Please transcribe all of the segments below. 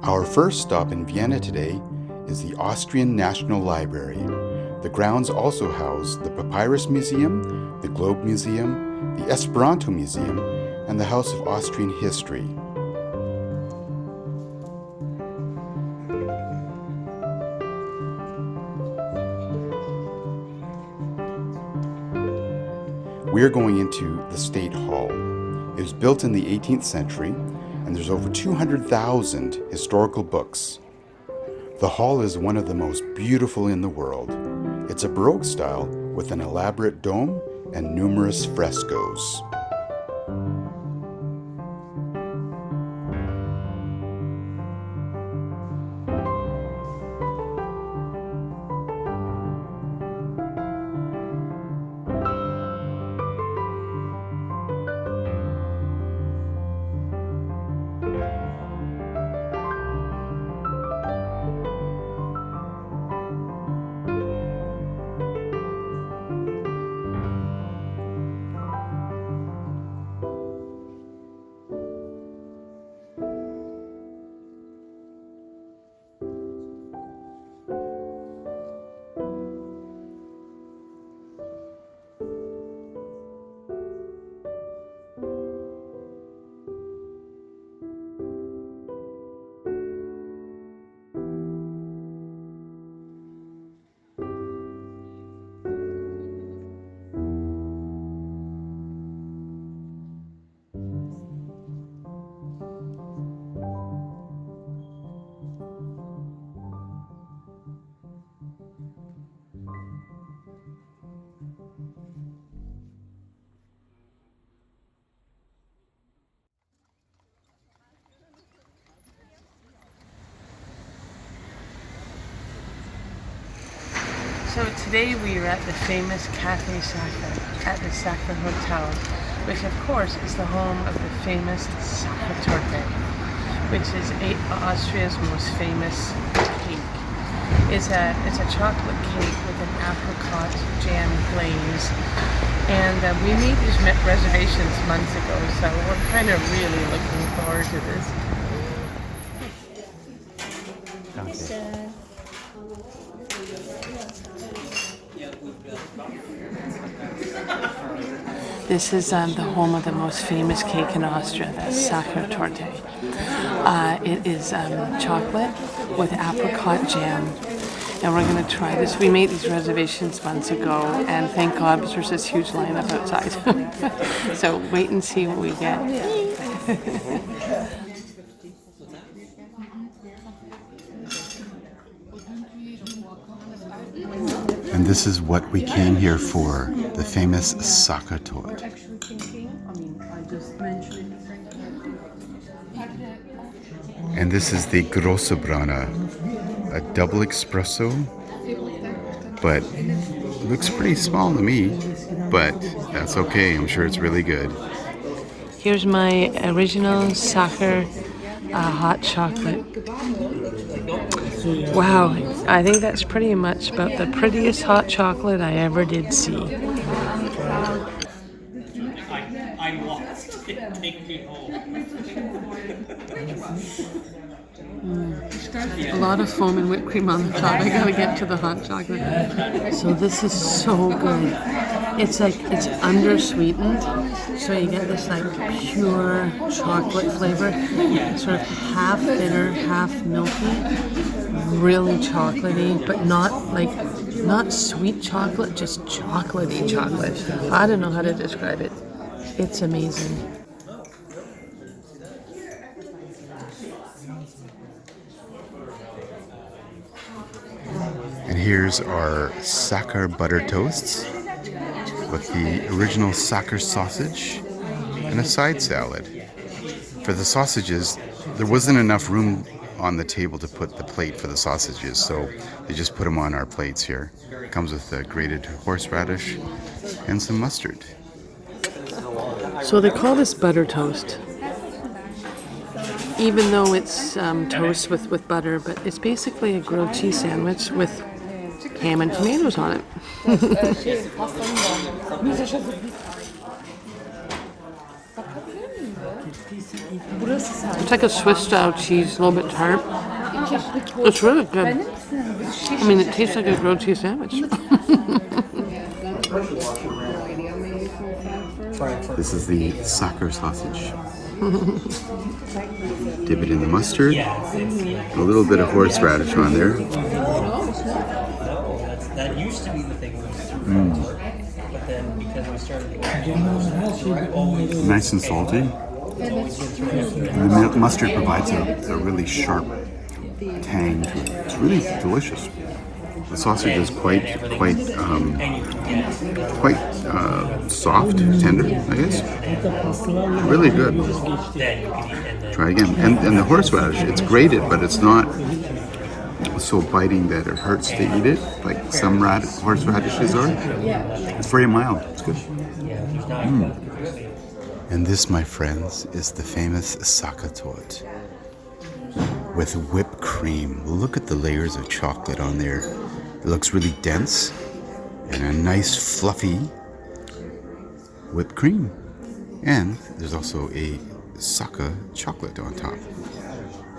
Our first stop in Vienna today is the Austrian National Library. The grounds also house the Papyrus Museum, the Globe Museum, the Esperanto Museum, and the House of Austrian History. We are going into the State Hall. It was built in the 18th century, and there's over 200,000 historical books. The hall is one of the most beautiful in the world. It's a Baroque style with an elaborate dome and numerous frescoes. So today we are at the famous Cafe Sacher at the Sacher Hotel, which of course is the home of the famous Sacher Torte, which is Austria's most famous cake. It's a chocolate cake with an apricot jam glaze, and we made these reservations months ago, so we're kind of really looking forward to this. This is the home of the most famous cake in Austria, the Sacher Torte. It is chocolate with apricot jam, and we're going to try this. We made these reservations months ago, and thank God there's this huge lineup outside. So wait and see what we get. And this is what we came here for, the famous Sacher Torte. And this is the Grosse Brana, a double espresso, but looks pretty small to me, but that's okay, I'm sure it's really good. Here's my original Sacher hot chocolate. Wow, I think that's pretty much about the prettiest hot chocolate I ever did see. I'm lost. Take me home. A lot of foam and whipped cream on the top. I gotta get to the hot chocolate. So this is so good. It's undersweetened, so you get this like pure chocolate flavor, sort of half bitter, half milky. Really chocolatey, but not sweet chocolate, just chocolatey chocolate. I don't know how to describe it. It's amazing. And here's our Sacher butter toasts with the original Sacher sausage and a side salad. For the sausages, there wasn't enough room on the table to put the plate for the sausages, so they just put them on our plates here. It comes with a grated horseradish and some mustard. So they call this butter toast, even though it's toast with butter, but it's basically a grilled cheese sandwich with ham and tomatoes on it. It's like a Swiss-style cheese, a little bit tart. It's really good. I mean, it tastes like a grilled cheese sandwich. This is the Sacher sausage. Dip it in the mustard. A little bit of horseradish on there. That used to be the thing. But then because we started Nice and salty. And the mustard provides a really sharp tang to it. It's really delicious. The sausage is quite soft, tender, I guess. Really good. Try again. And the horseradish, it's grated, but it's not so biting that it hurts to eat it, like some horseradishes are. It's very mild. It's good. And this, my friends, is the famous Sacher Torte with whipped cream. Look at the layers of chocolate on there. It looks really dense and a nice fluffy whipped cream. And there's also a Sacher chocolate on top.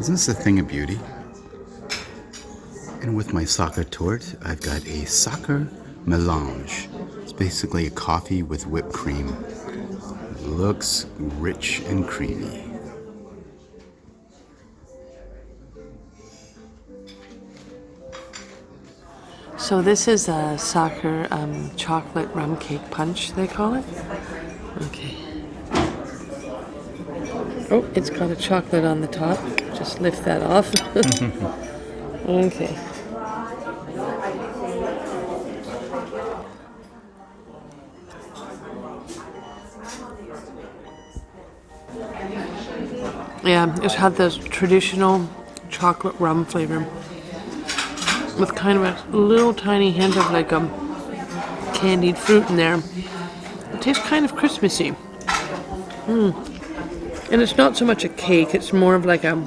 Isn't this a thing of beauty? And with my Sacher Torte, I've got a Sacher melange. It's basically a coffee with whipped cream. It looks rich and creamy. So this is a Sacher chocolate rum cake punch, they call it. Okay. Oh, it's got a chocolate on the top. Just lift that off. Okay. Yeah, it's had this traditional chocolate rum flavor with kind of a little tiny hint of like candied fruit in there. It tastes kind of Christmassy. And it's not so much a cake, it's more of like a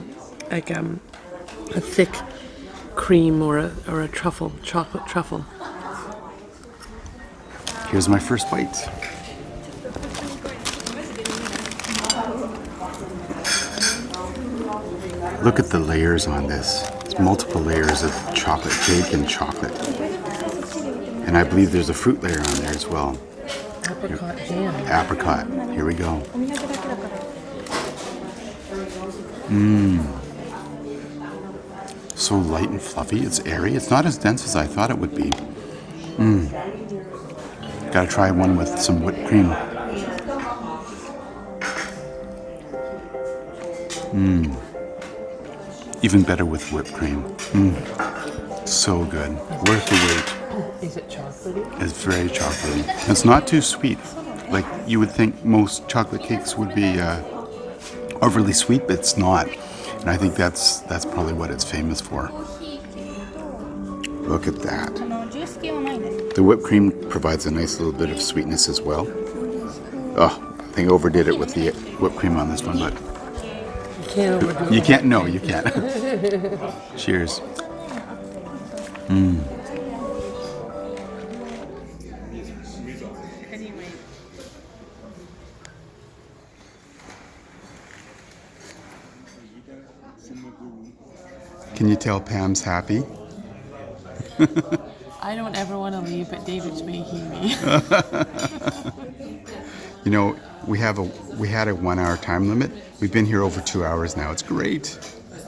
thick cream or a truffle, chocolate truffle. Here's my first bite. Look at the layers on this. It's multiple layers of chocolate cake and chocolate. And I believe there's a fruit layer on there as well. Apricot jam. Apricot. Here we go. So light and fluffy. It's airy. It's not as dense as I thought it would be. Gotta try one with some whipped cream. Even better with whipped cream. So good. Worth the wait. Is it chocolatey? It's very chocolatey. It's not too sweet. Like you would think most chocolate cakes would be overly sweet, but it's not. And I think that's probably what it's famous for. Look at that. The whipped cream provides a nice little bit of sweetness as well. Oh, I think I overdid it with the whipped cream on this one, but You can't overdo it. you can't. No, you can't. Cheers. Can you tell Pam's happy? I don't ever want to leave, but David's making me. You know, we had a 1 hour time limit. We've been here over 2 hours now. It's great.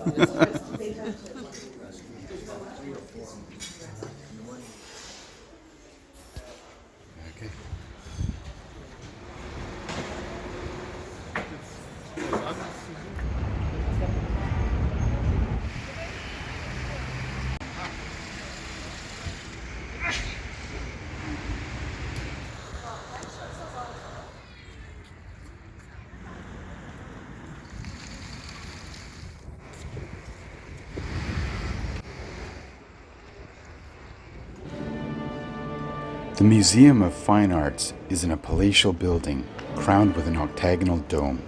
Okay. The Museum of Fine Arts is in a palatial building crowned with an octagonal dome.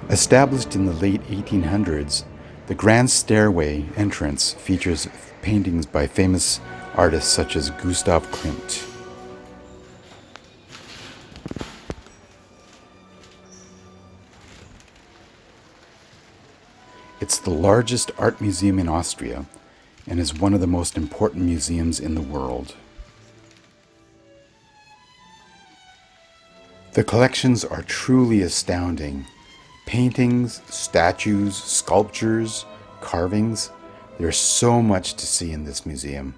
Established in the late 1800s, the grand stairway entrance features paintings by famous artists such as Gustav Klimt. It's the largest art museum in Austria and is one of the most important museums in the world. The collections are truly astounding. Paintings, statues, sculptures, carvings. There's so much to see in this museum.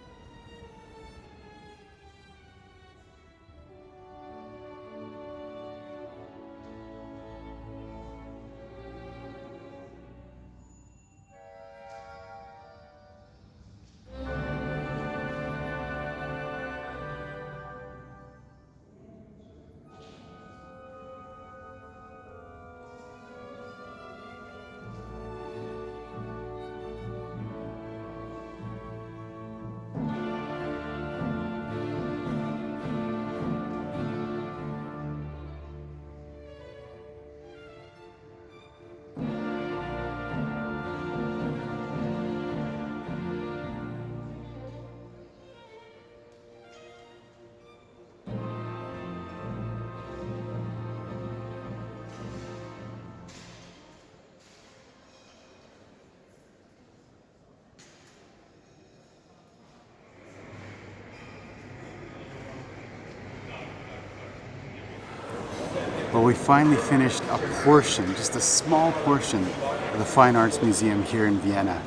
Well, we finally finished a portion, just a small portion of the Fine Arts Museum here in Vienna.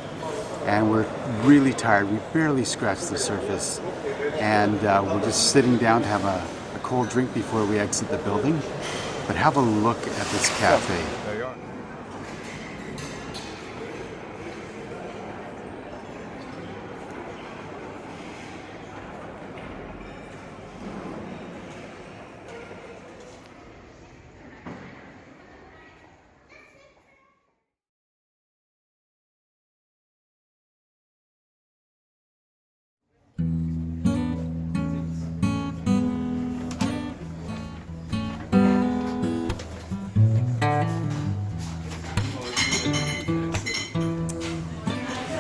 And we're really tired. We barely scratched the surface. And we're just sitting down to have a cold drink before we exit the building. But have a look at this cafe. There you are.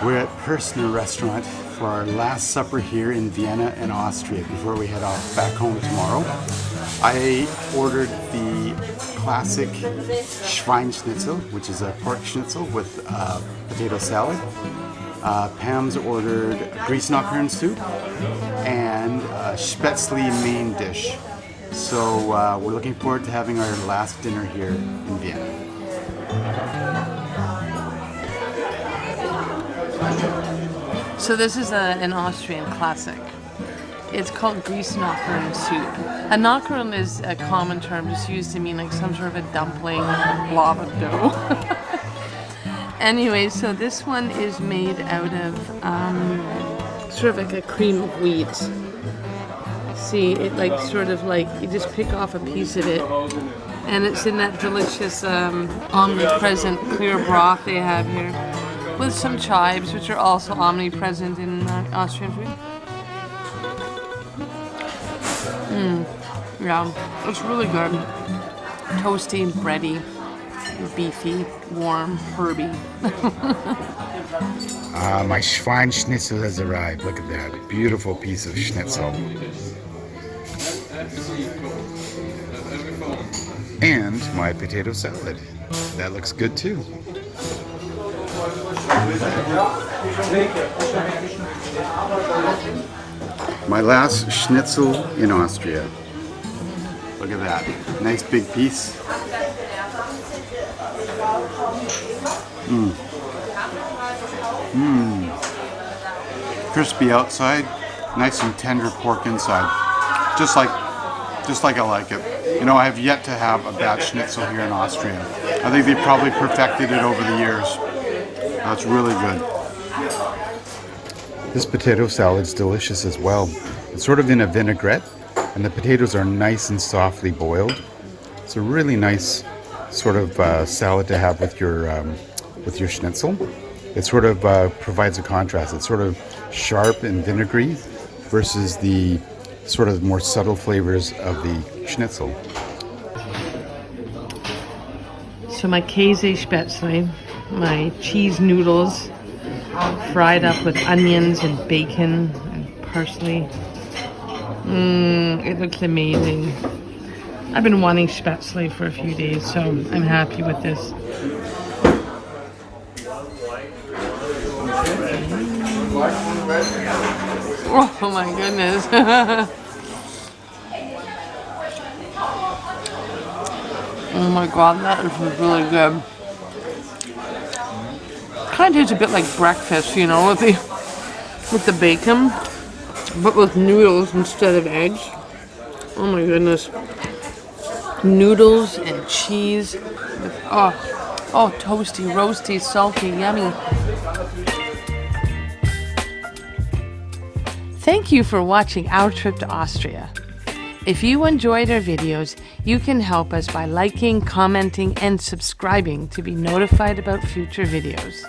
We're at Persner Restaurant for our last supper here in Vienna and Austria before we head off back home tomorrow. I ordered the classic Schweinsschnitzel, which is a pork schnitzel with potato salad. Pam's ordered Grießknochen soup and Spaetzle main dish. So we're looking forward to having our last dinner here in Vienna. So this is an Austrian classic. It's called Grießknochen soup. A Knochen is a common term just used to mean like some sort of a dumpling blob of dough. Anyway, so this one is made out of sort of like a cream of wheat. See, it like sort of like, you just pick off a piece of it and it's in that delicious omnipresent clear broth they have here, with some chives, which are also omnipresent in Austrian food. Yeah, it's really good. Toasty, bready, beefy, warm, herby. My Schweinsschnitzel has arrived. Look at that. Beautiful piece of schnitzel. And my potato salad. That looks good too. My last schnitzel in Austria. Look at that. Nice big piece. Crispy outside, nice and tender pork inside. Just like I like it. You know, I have yet to have a bad schnitzel here in Austria. I think they probably perfected it over the years. That's really good. This potato salad's delicious as well. It's sort of in a vinaigrette, and the potatoes are nice and softly boiled. It's a really nice sort of salad to have with your schnitzel. It sort of provides a contrast. It's sort of sharp and vinegary versus the sort of more subtle flavors of the schnitzel. So my Käse Spätzle, my cheese noodles, fried up with onions and bacon and parsley. It looks amazing. I've been wanting Spätzle for a few days, so I'm happy with this. Oh my goodness. Oh my god, that is really good. Kind of tastes a bit like breakfast, you know, with the bacon, but with noodles instead of eggs. Oh my goodness. Noodles and cheese. Oh, toasty, roasty, salty, yummy. Thank you for watching our trip to Austria. If you enjoyed our videos, you can help us by liking, commenting, and subscribing to be notified about future videos.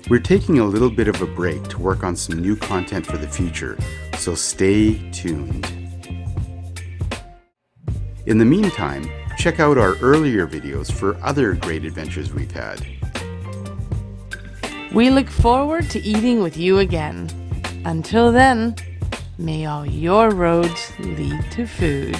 We're taking a little bit of a break to work on some new content for the future, so stay tuned. In the meantime, check out our earlier videos for other great adventures we've had. We look forward to eating with you again. Until then, may all your roads lead to food.